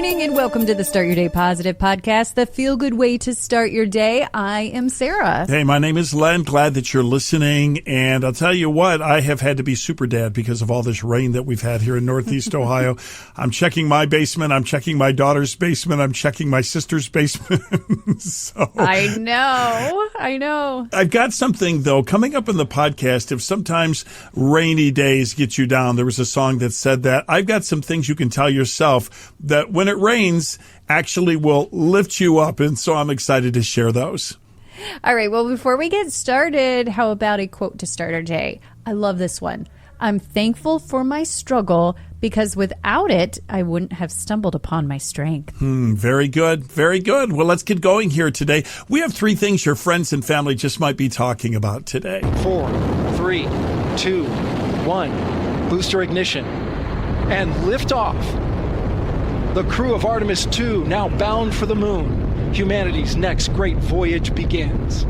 morning and welcome to the Start Your Day Positive podcast, the feel-good way to start your day. I am Sarah. Hey, my name is Len. Glad that you're listening. And I'll tell you what, I have had to be super dad because of all this rain that we've had here in Northeast Ohio. I'm checking my basement. I'm checking my daughter's basement. I'm checking my sister's basement. I know. I've got something, though, coming up in the podcast. If sometimes rainy days get you down, there was a song that said that. I've got some things you can tell yourself that when it rains actually will lift you up. And so I'm excited to share those. All right. Well, before we get started, how about a quote to start our day? I love this one. I'm thankful for my struggle because without it, I wouldn't have stumbled upon my strength. Very good. Very good. Well, let's get going here today. We have 3 things your friends and family just might be talking about today. 4, 3, 2, 1. Booster ignition. And lift off. The crew of Artemis II now bound for the moon. Humanity's next great voyage begins.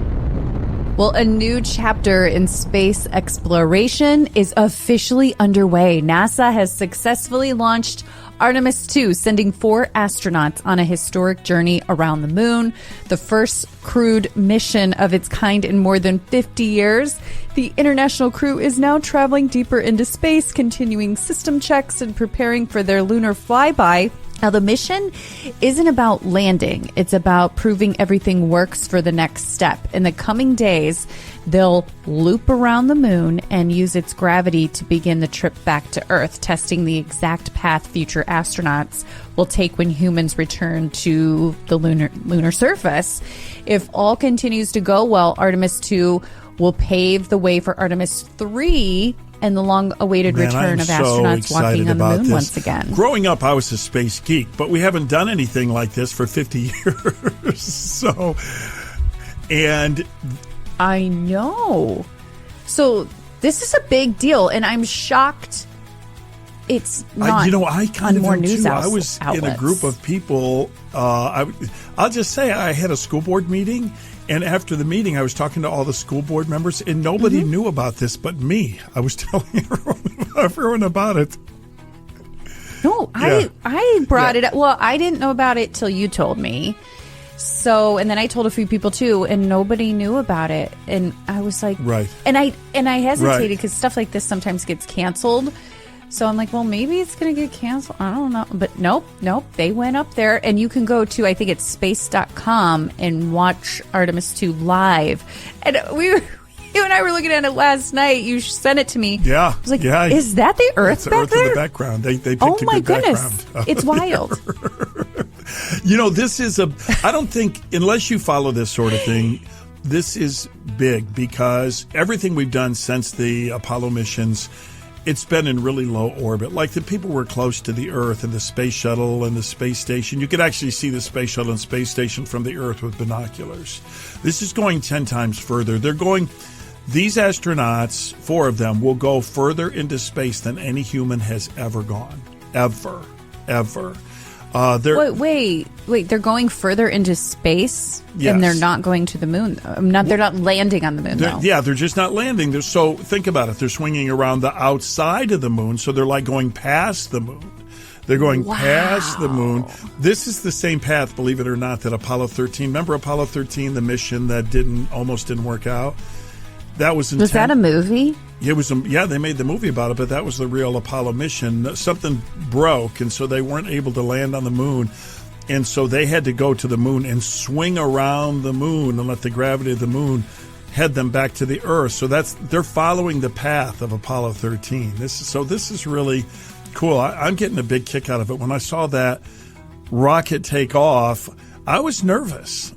Well, a new chapter in space exploration is officially underway. NASA has successfully launched Artemis II, sending 4 astronauts on a historic journey around the moon, the first crewed mission of its kind in more than 50 years. The international crew is now traveling deeper into space, continuing system checks and preparing for their lunar flyby. Now, the mission isn't about landing. It's about proving everything works for the next step. In the coming days, they'll loop around the moon and use its gravity to begin the trip back to Earth, testing the exact path future astronauts will take when humans return to the lunar surface. If all continues to go well, Artemis II will pave the way for Artemis III and the long-awaited return of astronauts walking on the moon once again. Growing up, I was a space geek, but we haven't done anything like this for 50 years. I know. So this is a big deal, and I'm shocked it's not I kind on of more am news too. outlets. I was in a group of people. I'll just say I had a school board meeting, and after the meeting, I was talking to all the school board members, and nobody knew about this but me. I was telling everyone about it. No, Yeah. I brought it up. Well, I didn't know about it till you told me. So, and then I told a few people too, and nobody knew about it. And I was like, Right. And I hesitated Right. because stuff like this sometimes gets canceled. So I'm like, well, maybe it's going to get canceled. I don't know. But nope. They went up there, and you can go to, I think it's space.com and watch Artemis II live. And you and I were looking at it last night. You sent it to me. Yeah. I was like, yeah. is that the Earth back Earth there? in the background. They picked Oh a my good goodness. background. It's wild. This is I don't think, unless you follow this sort of thing, this is big because everything we've done since the Apollo missions, it's been in really low orbit. Like the people were close to the Earth and the space shuttle and the space station. You could actually see the space shuttle and space station from the Earth with binoculars. This is going 10 times further. These astronauts, 4 of them, will go further into space than any human has ever gone. Ever. Wait, they're going further into space? Yes. And they're not going to the moon? They're not landing on the moon, though. Yeah, they're just not landing. So think about it. They're swinging around the outside of the moon, so they're like going past the moon. They're going past the moon. This is the same path, believe it or not, that Apollo 13. Remember Apollo 13, the mission that almost didn't work out? That was that a movie? It was. They made the movie about it, but that was the real Apollo mission. Something broke, and so they weren't able to land on the moon. And so they had to go to the moon and swing around the moon and let the gravity of the moon head them back to the Earth. So they're following the path of Apollo 13. This is really cool. I'm getting a big kick out of it. When I saw that rocket take off, I was nervous.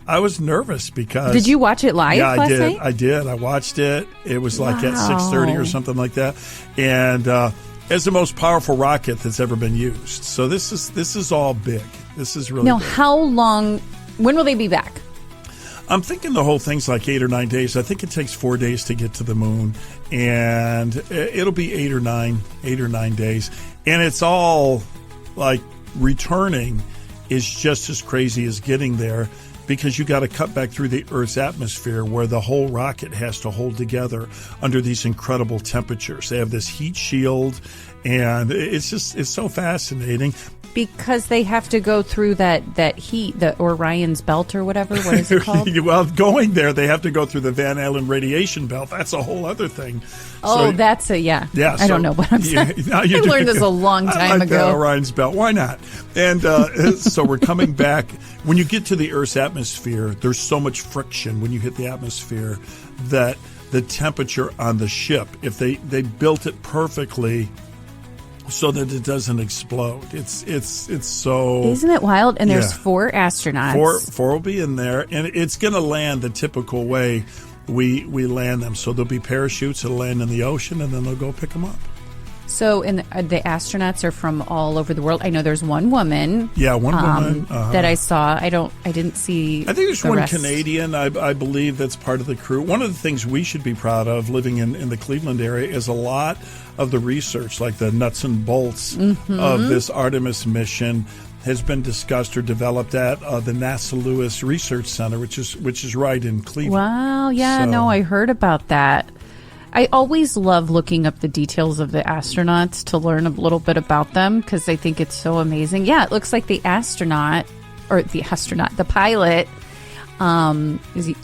Because... Did you watch it live last night? I did. I watched it. It was like at 6:30 or something like that. And it's the most powerful rocket that's ever been used. So this is all big. This is really Now, big. how long... When will they be back? I'm thinking the whole thing's like 8 or 9 days. I think it takes 4 days to get to the moon. And it'll be 8 or 9 days. And it's all like returning is just as crazy as getting there because you got to cut back through the Earth's atmosphere where the whole rocket has to hold together under these incredible temperatures. They have this heat shield, and it's so fascinating. Because they have to go through that heat, the Orion's belt or whatever. What is it called? Well, going there, they have to go through the Van Allen radiation belt. That's a whole other thing. Oh, that's yeah. Yeah. I don't know what I'm saying. I learned this a long time ago. That Orion's belt. Why not? And so we're coming back. When you get to the Earth's atmosphere, there's so much friction when you hit the atmosphere that the temperature on the ship, if they built it perfectly so that it doesn't explode. It's so... Isn't it wild? And there's 4 astronauts. Four will be in there, and it's going to land the typical way we land them. So there'll be parachutes that'll land in the ocean, and then they'll go pick them up. So the astronauts are from all over the world. I know there's one woman. Yeah, one woman. That I saw. I didn't see. I think there's the one rest. Canadian, I believe, that's part of the crew. One of the things we should be proud of living in the Cleveland area is a lot of the research, like the nuts and bolts of this Artemis mission, has been discussed or developed at the NASA Lewis Research Center, which is right in Cleveland. Wow, yeah, no, I heard about that. I always love looking up the details of the astronauts to learn a little bit about them because I think it's so amazing. Yeah, it looks like the pilot,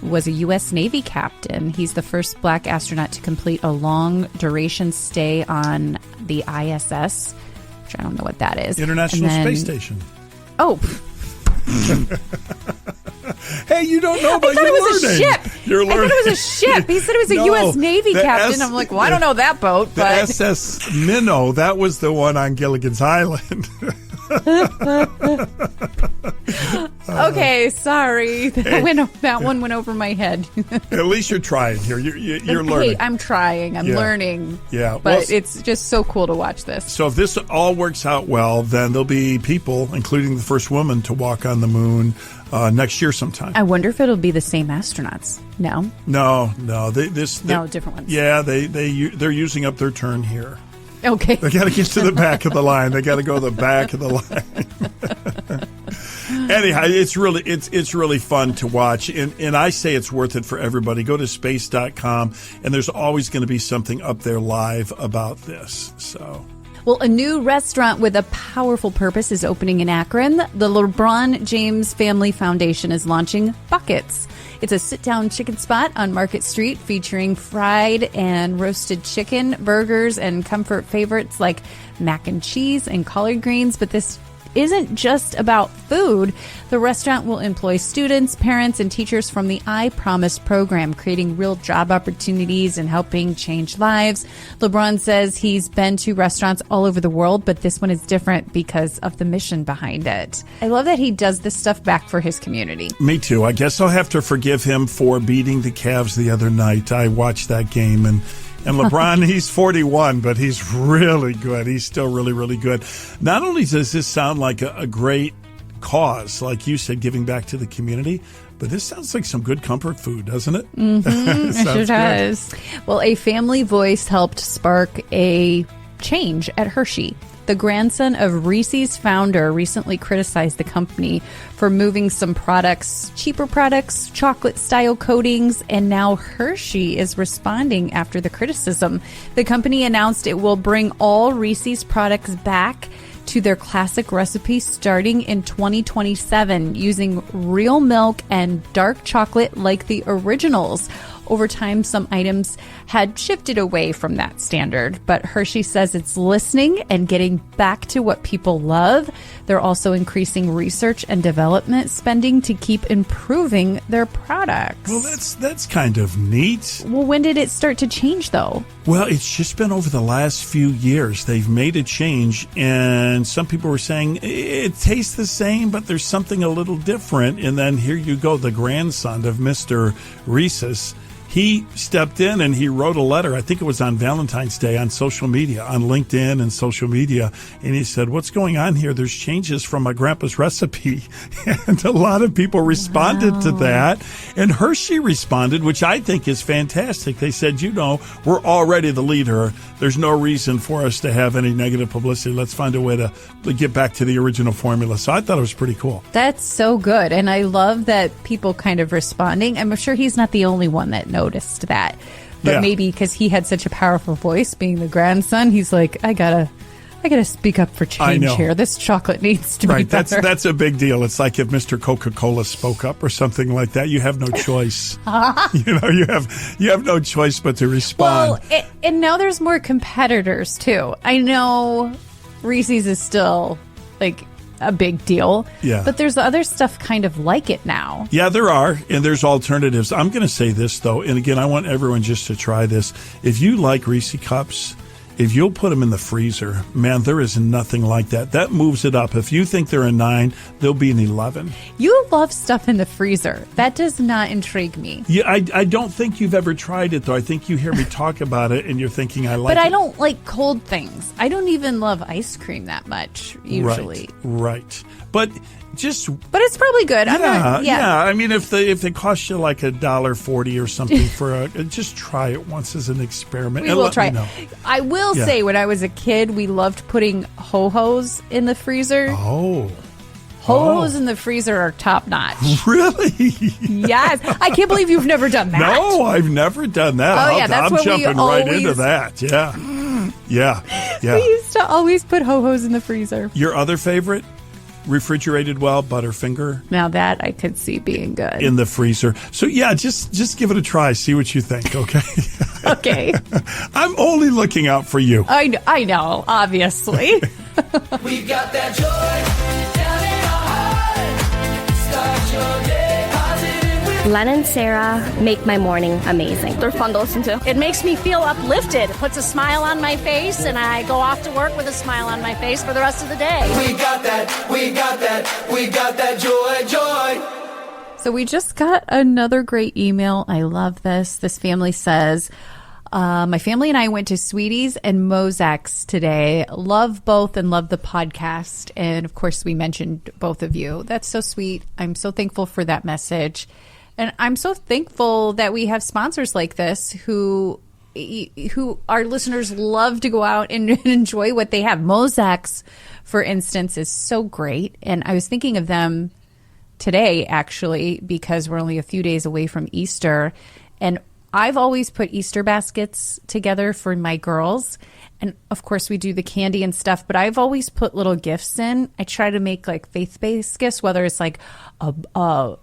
was a U.S. Navy captain. He's the first black astronaut to complete a long-duration stay on the ISS, which I don't know what that is. International Space Station. Oh. Hey, you don't know, but I thought it was a ship. You're learning. I thought it was a ship. He said it was a U.S. Navy captain. I'm like, well, I don't know that boat. The SS Minnow, that was the one on Gilligan's Island. Okay, sorry. That one went over my head. At least you're trying here. You're learning. Hey, I'm trying. I'm learning. Yeah. But it's just so cool to watch this. So if this all works out well, then there'll be people, including the first woman, to walk on the moon next year sometime. I wonder if it'll be the same astronauts. No. No. No, different ones. Yeah, they're using up their turn here. Okay. They got to get to the back of the line. They got to go to the back of the line. Anyhow, it's really fun to watch, and I say it's worth it for everybody. Go to space.com, and there's always going to be something up there live about this. So. Well, a new restaurant with a powerful purpose is opening in Akron. The LeBron James Family Foundation is launching Buckets. It's a sit-down chicken spot on Market Street featuring fried and roasted chicken, burgers, and comfort favorites like mac and cheese and collard greens. But this isn't just about food. The restaurant will employ students, parents, and teachers from the I Promise program, creating real job opportunities and helping change lives. LeBron says he's been to restaurants all over the world, but this one is different because of the mission behind it. I love that he does this stuff back for his community. Me too. I guess I'll have to forgive him for beating the Cavs the other night. I watched that game, and LeBron, he's 41, but he's really good. He's still really, really good. Not only does this sound like a great cause, like you said, giving back to the community, but this sounds like some good comfort food, doesn't it? Mm-hmm. It sure does. Well, a family voice helped spark a change at Hershey. The grandson of Reese's founder recently criticized the company for moving some products, cheaper products, chocolate-style coatings, and now Hershey is responding after the criticism. The company announced it will bring all Reese's products back to their classic recipe starting in 2027 using real milk and dark chocolate like the originals. Over time, some items had shifted away from that standard, but Hershey says it's listening and getting back to what people love. They're also increasing research and development spending to keep improving their products. Well, that's kind of neat. Well, when did it start to change, though? Well, it's just been over the last few years. They've made a change, and some people were saying it tastes the same, but there's something a little different. And then here you go, the grandson of Mr. Reese's. He stepped in and he wrote a letter. I think it was on Valentine's Day on social media, on LinkedIn and social media. And he said, what's going on here? There's changes from my grandpa's recipe. And a lot of people responded to that. And Hershey responded, which I think is fantastic. They said, we're already the leader. There's no reason for us to have any negative publicity. Let's find a way to get back to the original formula. So I thought it was pretty cool. That's so good. And I love that people kind of responding. I'm sure he's not the only one that noticed that, but maybe because he had such a powerful voice being the grandson, he's like, I gotta I got to speak up for change here. This chocolate needs to be better. That's a big deal. It's like if Mr. Coca-Cola spoke up or something like that. You have no choice. You have no choice but to respond. Well, and now there's more competitors too. I know Reese's is still like a big deal. Yeah. But there's other stuff kind of like it now. Yeah, there are, and there's alternatives. I'm going to say this, though, and again, I want everyone just to try this. If you like Reese Cups, if you'll put them in the freezer, man, there is nothing like that. That moves it up. If you think they're a 9, they'll be an 11. You love stuff in the freezer. That does not intrigue me. Yeah, I don't think you've ever tried it, though. I think you hear me talk about it, and you're thinking I like it. But I don't like cold things. I don't even love ice cream that much, usually. Right. But it's probably good. Yeah. I mean, if they cost you like $1.40 or something for just try it once as an experiment. We will try. I will say, when I was a kid, we loved putting Ho-Hos in the freezer. Oh. Ho-Hos in the freezer are top notch. Really? Yes. I can't believe you've never done that. No, I've never done that. That's I'm jumping right into that. Yeah. Yeah. We used to always put Ho-Hos in the freezer. Your other favorite? Refrigerated well, Butterfinger. Now that I could see being good. In the freezer. So yeah, just give it a try. See what you think, okay? Okay. I'm only looking out for you. I know, obviously. We've got that joy down in our heart. Start your day positive with Len and Sarah make my morning amazing. They're fun to listen to. It makes me feel uplifted. It puts a smile on my face, and I go off to work with a smile on my face for the rest of the day. We got that joy. So we just got another great email. I love this. This family says, my family and I went to Sweeties and Mozak's today. Love both and love the podcast. And of course, we mentioned both of you. That's so sweet. I'm so thankful for that message. And I'm so thankful that we have sponsors like this who our listeners love to go out and enjoy what they have. Mozak's, for instance, is so great. And I was thinking of them today, actually, because we're only a few days away from Easter. And I've always put Easter baskets together for my girls. And of course, we do the candy and stuff, but I've always put little gifts in. I try to make like faith-based gifts, whether it's like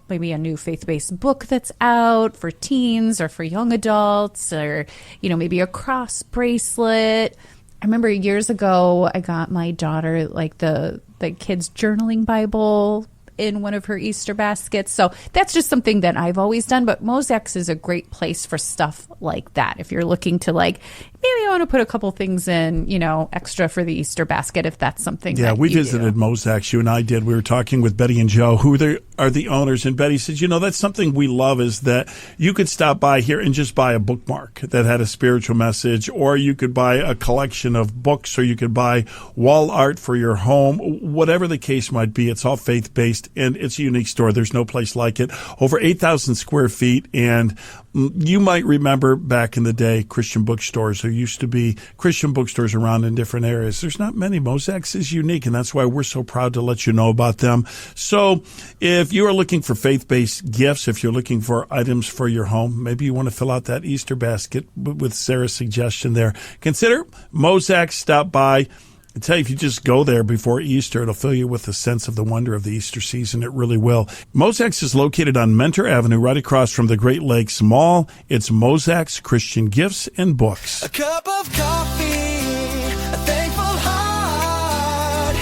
maybe a new faith-based book that's out for teens or for young adults, or, maybe a cross bracelet. I remember years ago, I got my daughter like the kids' journaling Bible in one of her Easter baskets. So that's just something that I've always done. But Mozak's is a great place for stuff like that. If you're looking to maybe I want to put a couple things in, extra for the Easter basket, if that's something. Yeah, we visited Mozak's. You and I did. We were talking with Betty and Joe, who are the owners. And Betty said, that's something we love, is that you could stop by here and just buy a bookmark that had a spiritual message, or you could buy a collection of books, or you could buy wall art for your home, whatever the case might be. It's all faith-based, and it's a unique store. There's no place like it. Over 8,000 square feet, and you might remember back in the day, Christian bookstores. There used to be Christian bookstores around in different areas. There's not many. Mozak's is unique, and that's why we're so proud to let you know about them. So if you are looking for faith-based gifts, if you're looking for items for your home, maybe you want to fill out that Easter basket with Sarah's suggestion there. Consider Mozak's. Stop by. I tell you, if you just go there before Easter, it'll fill you with a sense of the wonder of the Easter season. It really will. Mozak's is located on Mentor Avenue, right across from the Great Lakes Mall. It's Mozak's Christian Gifts and Books. A cup of coffee, a thankful heart,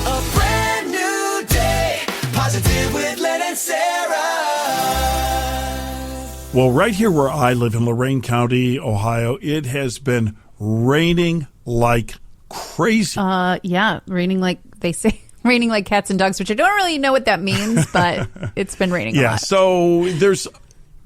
a brand new day, positive with Len and Sarah. Well, right here where I live in Lorain County, Ohio, it has been raining like crazy. Raining like they say, raining like cats and dogs, which I don't really know what that means, but it's been raining a lot. So there's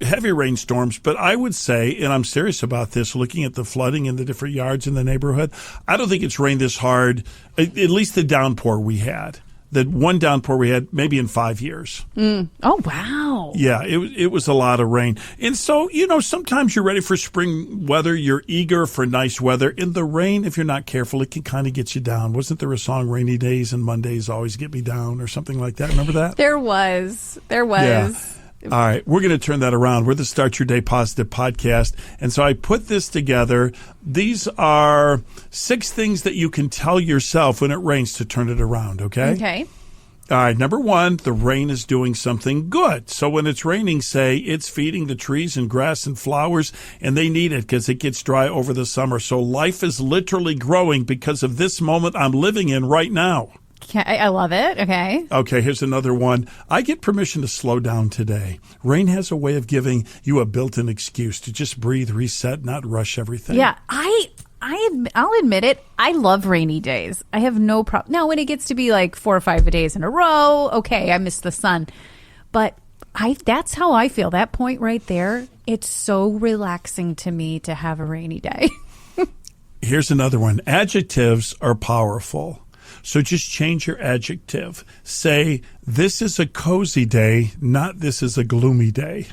heavy rainstorms, but I would say, and I'm serious about this, looking at the flooding in the different yards in the neighborhood, I don't think it's rained this hard, at least the downpour we had. The one downpour we had maybe in 5 years. Oh, wow. Yeah, it was a lot of rain. And so, sometimes you're ready for spring weather. You're eager for nice weather. In the rain, if you're not careful, it can kind of get you down. Wasn't there a song, Rainy Days and Mondays Always Get Me Down, or something like that? Remember that? There was. Yeah. All right, we're going to turn that around. We're the Start Your Day Positive podcast. And so I put this together. These are 6 things that you can tell yourself when it rains to turn it around, okay? Okay. All right, number 1, the rain is doing something good. So when it's raining, say it's feeding the trees and grass and flowers, and they need it because it gets dry over the summer. So life is literally growing because of this moment I'm living in right now. I love it. Okay. Okay, here's another one. I get permission to slow down today. Rain has a way of giving you a built-in excuse to just breathe, reset, not rush everything. Yeah, I'll admit it. I love rainy days. I have no problem. Now, when it gets to be like 4 or 5 days in a row, okay, I miss the sun. But that's how I feel. That point right there, it's so relaxing to me to have a rainy day. Here's another one. Adjectives are powerful. So just change your adjective. Say, this is a cozy day, not this is a gloomy day.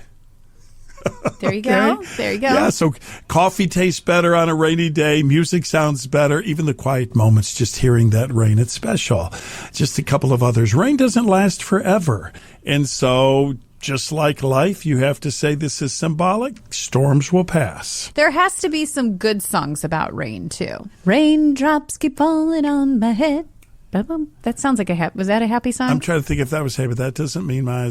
There you go. There you go. Yeah, so coffee tastes better on a rainy day. Music sounds better. Even the quiet moments, just hearing that rain, it's special. Just a couple of others. Rain doesn't last forever. And so just like life, you have to say this is symbolic. Storms will pass. There has to be some good songs about rain, too. Raindrops keep falling on my head. That sounds like was that a happy song? I'm trying to think if that was hey, but that doesn't mean my...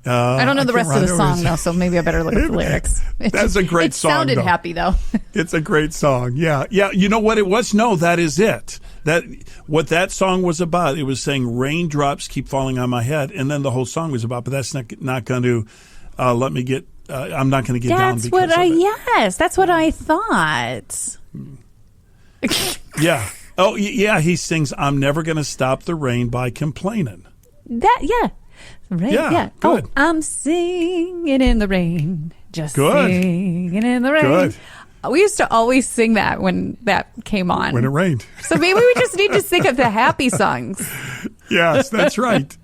I don't know the rest of the song, though, so maybe I better look at the lyrics. That's a great song, It sounded though. happy, though. It's a great song. Yeah. Yeah. You know what it was? No, that is it. What that song was about, it was saying raindrops keep falling on my head, and then the whole song was about, but that's not going to let me get, I'm not going to get down because of it. Yes, that's what I thought. Yeah. Oh, yeah, he sings, I'm never going to stop the rain by complaining. Yeah. Rain, yeah, good. Oh, I'm singing in the rain, just Good. singing in the rain. Good. We used to always sing that when that came on. When it rained. So maybe we just need to think of the happy songs. Yes, that's right.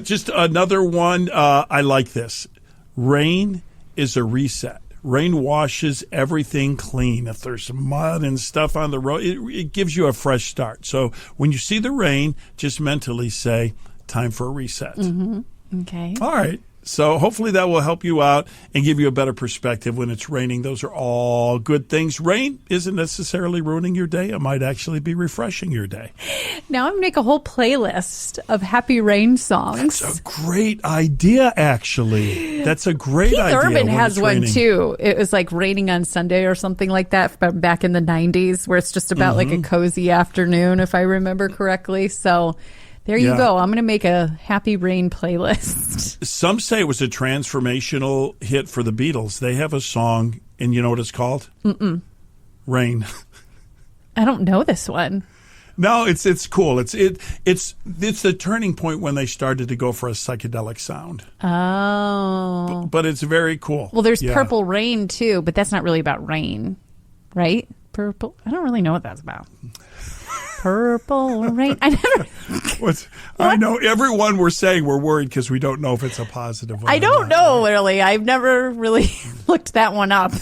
Just another one. I like this. Rain is a reset. Rain washes everything clean. If there's mud and stuff on the road, it gives you a fresh start. So when you see the rain, just mentally say, time for a reset. Mm-hmm. Okay. All right. So hopefully that will help you out and give you a better perspective when it's raining. Those are all good things. Rain isn't necessarily ruining your day. It might actually be refreshing your day. Now I'm going to make a whole playlist of happy rain songs. That's a great idea, actually. That's a great idea. Keith Urban has one, raining. too. It was like Raining on Sunday or something like that from back in the 90s, where it's just about like a cozy afternoon, if I remember correctly. So there you go. I'm going to make a happy rain playlist. Some say it was a transformational hit for the Beatles. They have a song, and you know what it's called? Rain. I don't know this one. No, it's cool. It's the turning point when they started to go for a psychedelic sound. Oh. But it's very cool. Well, there's Purple Rain, too, but that's not really about rain, right? Purple. I don't really know what that's about. Purple rain. I know everyone we're saying we're worried because we don't know if it's a positive one. I don't know, really. I've never really looked that one up.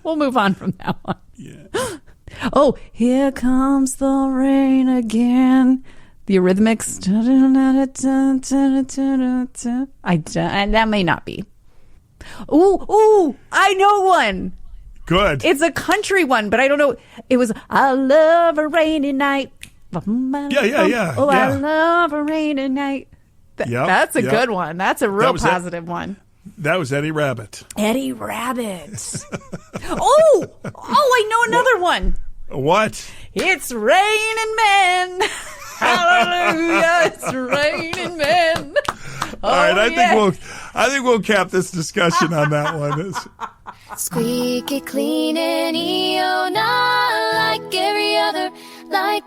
We'll move on from that one. Yeah. Oh, here comes the rain again. The Eurythmics. That may not be. Ooh, I know one. Good. It's a country one, but I don't know. It was, I love a rainy night. Yeah. Oh, I love a rainy night. That's a good one. That's a real positive one. That was Eddie Rabbit. Eddie Rabbit. Oh, I know another one. What? It's raining men. Hallelujah. It's raining men. All right, I think we'll cap this discussion on that one. Squeaky clean NEO, not like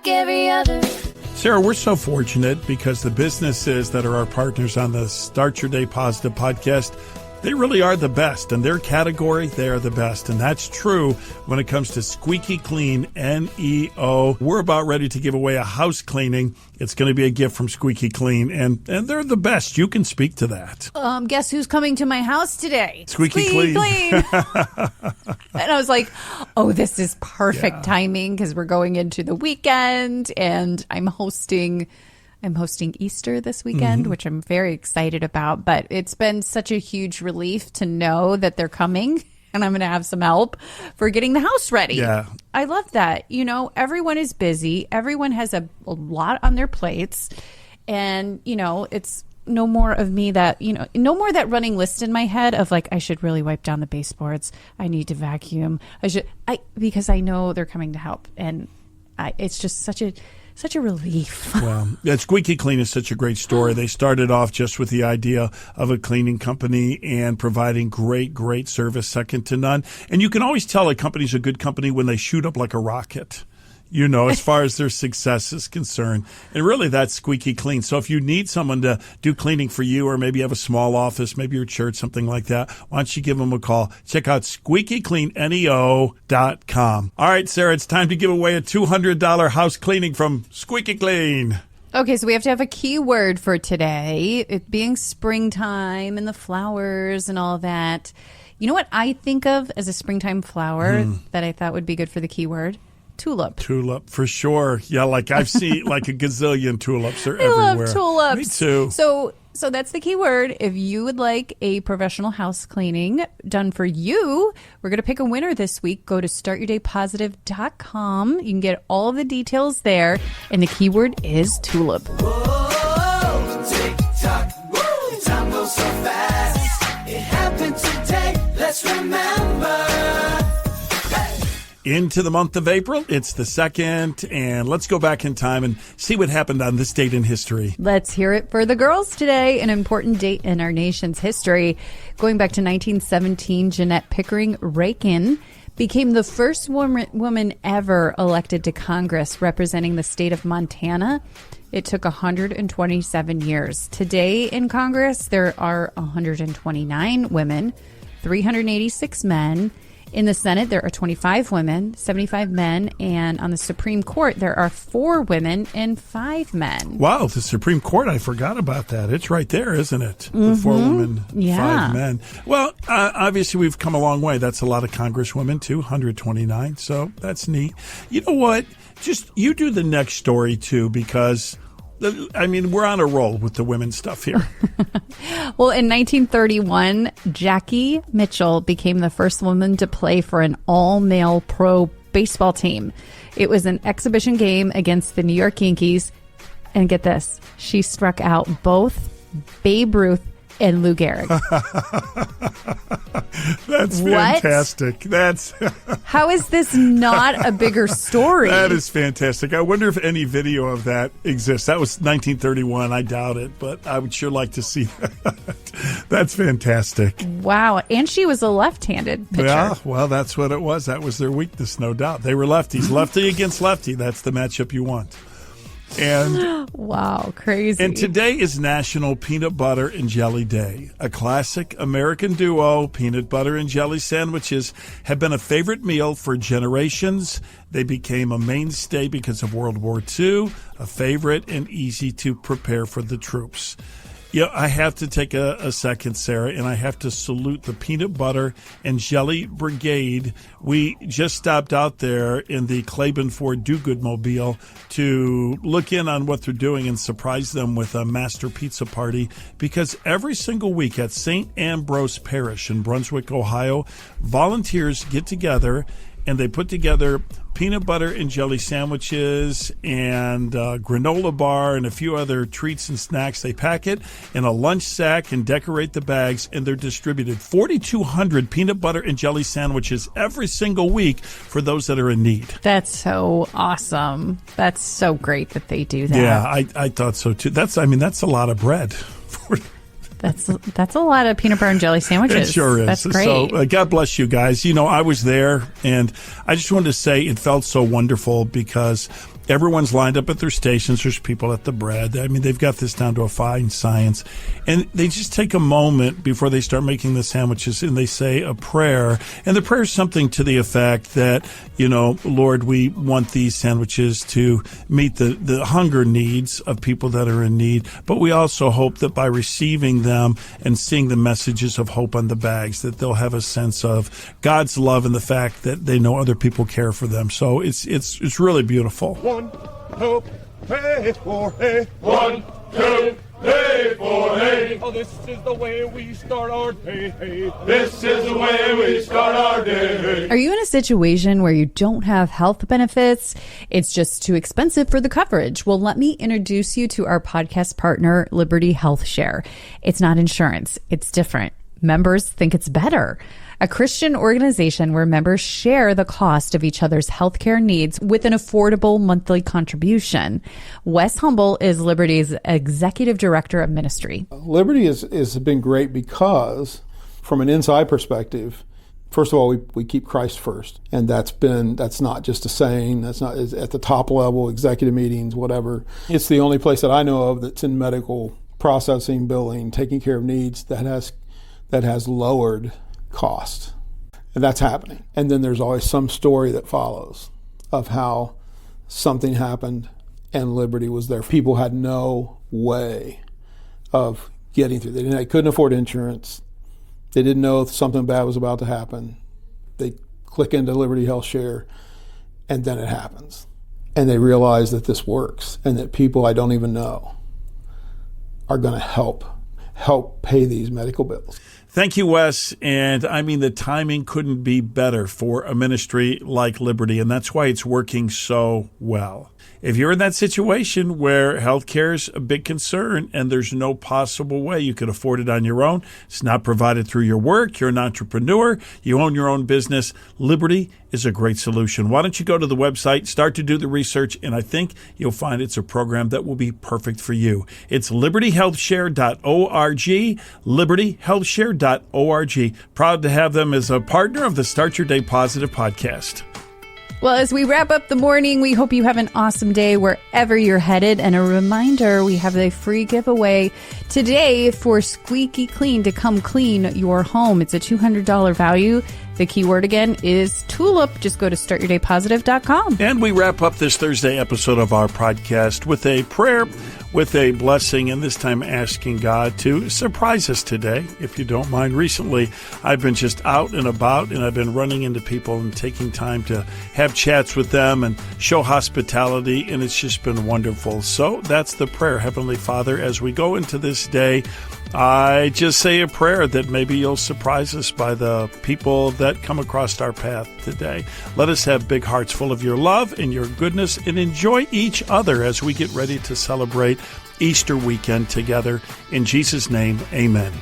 every other. Sarah, we're so fortunate because the businesses that are our partners on the Start Your Day Positive podcast, they really are the best. In their category, they are the best. And that's true when it comes to Squeaky Clean NEO. We're about ready to give away a house cleaning. It's going to be a gift from Squeaky Clean, and they're the best. You can speak to that. Guess who's coming to my house today? Squeaky Clean. And I was like, oh, this is perfect timing because we're going into the weekend and I'm hosting I'm hosting Easter this weekend, which I'm very excited about. But it's been such a huge relief to know that they're coming and I'm going to have some help for getting the house ready. Yeah. I love that. You know, everyone is busy. Everyone has a lot on their plates. And, you know, it's no more of me that, you know, no more that running list in my head of like, I should really wipe down the baseboards. I need to vacuum. Because I know they're coming to help. And it's just such a relief. Well, Squeaky Clean is such a great story. They started off just with the idea of a cleaning company and providing great service, second to none. And you can always tell a company's a good company when they shoot up like a rocket, you know, as far as their success is concerned. And really, that's Squeaky Clean. So if you need someone to do cleaning for you, or maybe you have a small office, maybe your church, something like that, why don't you give them a call? Check out squeakycleanneo.com. All right, Sarah, it's time to give away a $200 house cleaning from Squeaky Clean. Okay, so we have to have a keyword for today. It being springtime and the flowers and all that. You know what I think of as a springtime flower that I thought would be good for the keyword? Tulip. Tulip, for sure. Yeah, like I've seen like a gazillion tulips. They're I everywhere. love tulips. Me too. So that's the key word. If you would like a professional house cleaning done for you, we're going to pick a winner this week. Go to startyourdaypositive.com. You can get all of the details there. And the keyword is tulip. Whoa, tick-tock, woo, time goes so fast. It happened today, let's remember. Into the month of April. It's the 2nd, and let's go back in time and see what happened on this date in history. Let's hear it for the girls today. An important date in our nation's history. Going back to 1917, Jeanette Pickering Rankin became the first woman ever elected to Congress representing the state of Montana. It took 127 years. Today in Congress, there are 129 women, 386 men. In the Senate, there are 25 women, 75 men, and on the Supreme Court, there are 4 women and 5 men. Wow, the Supreme Court, I forgot about that. It's right there, isn't it? The 4 women, 5 men. Well, obviously, we've come a long way. That's a lot of Congresswomen, too, 129, so that's neat. You know what? Just you do the next story, too, because I mean, we're on a roll with the women's stuff here. Well, in 1931, Jackie Mitchell became the first woman to play for an all-male pro baseball team. It was an exhibition game against the New York Yankees. And get this, she struck out both Babe Ruth and Lou Gehrig. That's fantastic. That's How is this not a bigger story? That is fantastic. I wonder if any video of that exists. That was 1931. I doubt it, but I would sure like to see that. That's fantastic. Wow. And she was a left-handed pitcher. Yeah, well, that's what it was. That was their weakness, no doubt. They were lefties. Lefty against lefty. That's the matchup you want. And wow, crazy. And today is National Peanut Butter and Jelly Day. A classic American duo, peanut butter and jelly sandwiches have been a favorite meal for generations. They became a mainstay because of World War II, a favorite and easy to prepare for the troops. Yeah, I have to take a second, Sarah, and I have to salute the Peanut Butter and Jelly Brigade. We just stopped out there in the Claiborne Ford Do-Good Mobile to look in on what they're doing and surprise them with a master pizza party, because every single week at St. Ambrose Parish in Brunswick, Ohio, volunteers get together and they put together peanut butter and jelly sandwiches and granola bar and a few other treats and snacks. They pack it in a lunch sack and decorate the bags, and they're distributed 4,200 peanut butter and jelly sandwiches every single week for those that are in need. That's so awesome. That's so great that they do that. Yeah, I thought so too. That's a lot of bread. That's a lot of peanut butter and jelly sandwiches. It sure is. That's great. So God bless you guys. You know, I was there, and I just wanted to say it felt so wonderful because everyone's lined up at their stations. There's people at the bread. I mean, they've got this down to a fine science. And they just take a moment before they start making the sandwiches and they say a prayer. And the prayer is something to the effect that, you know, Lord, we want these sandwiches to meet the hunger needs of people that are in need. But we also hope that by receiving them and seeing the messages of hope on the bags, that they'll have a sense of God's love and the fact that they know other people care for them. So it's really beautiful. One hope, Hey for hey. 1, 2, hey for hey. Oh, this is the way we start our day. Hey. This is the way we start our day. Are you in a situation where you don't have health benefits? It's just too expensive for the coverage. Well, let me introduce you to our podcast partner, Liberty Health Share. It's not insurance. It's different. Members think it's better. A Christian organization where members share the cost of each other's healthcare needs with an affordable monthly contribution. Wes Humble is Liberty's Executive Director of Ministry. Liberty has been great because, from an inside perspective, first of all, we keep Christ first. And that's not just a saying. That's not at the top level, executive meetings, whatever. It's the only place that I know of that's in medical processing, billing, taking care of needs that has lowered cost. And that's happening. And then there's always some story that follows of how something happened and Liberty was there. People had no way of getting through. They couldn't afford insurance. They didn't know if something bad was about to happen. They click into Liberty Health Share and then it happens. And they realize that this works and that people I don't even know are going to help pay these medical bills. Thank you, Wes. And I mean, the timing couldn't be better for a ministry like Liberty, and that's why it's working so well. If you're in that situation where healthcare is a big concern and there's no possible way you could afford it on your own, it's not provided through your work, you're an entrepreneur, you own your own business, Liberty is a great solution. Why don't you go to the website, start to do the research, and I think you'll find it's a program that will be perfect for you. It's libertyhealthshare.org, libertyhealthshare.org. Proud to have them as a partner of the Start Your Day Positive podcast. Well, as we wrap up the morning, we hope you have an awesome day wherever you're headed. And a reminder, we have a free giveaway today for Squeaky Clean to come clean your home. It's a $200 value. The keyword again is tulip. Just go to startyourdaypositive.com. And we wrap up this Thursday episode of our podcast with a prayer, with a blessing, and this time asking God to surprise us today, if you don't mind. Recently, I've been just out and about, and I've been running into people and taking time to have chats with them and show hospitality, and it's just been wonderful. So that's the prayer. Heavenly Father, as we go into this day, I just say a prayer that maybe you'll surprise us by the people that come across our path today. Let us have big hearts full of your love and your goodness and enjoy each other as we get ready to celebrate Easter weekend together. In Jesus' name, amen.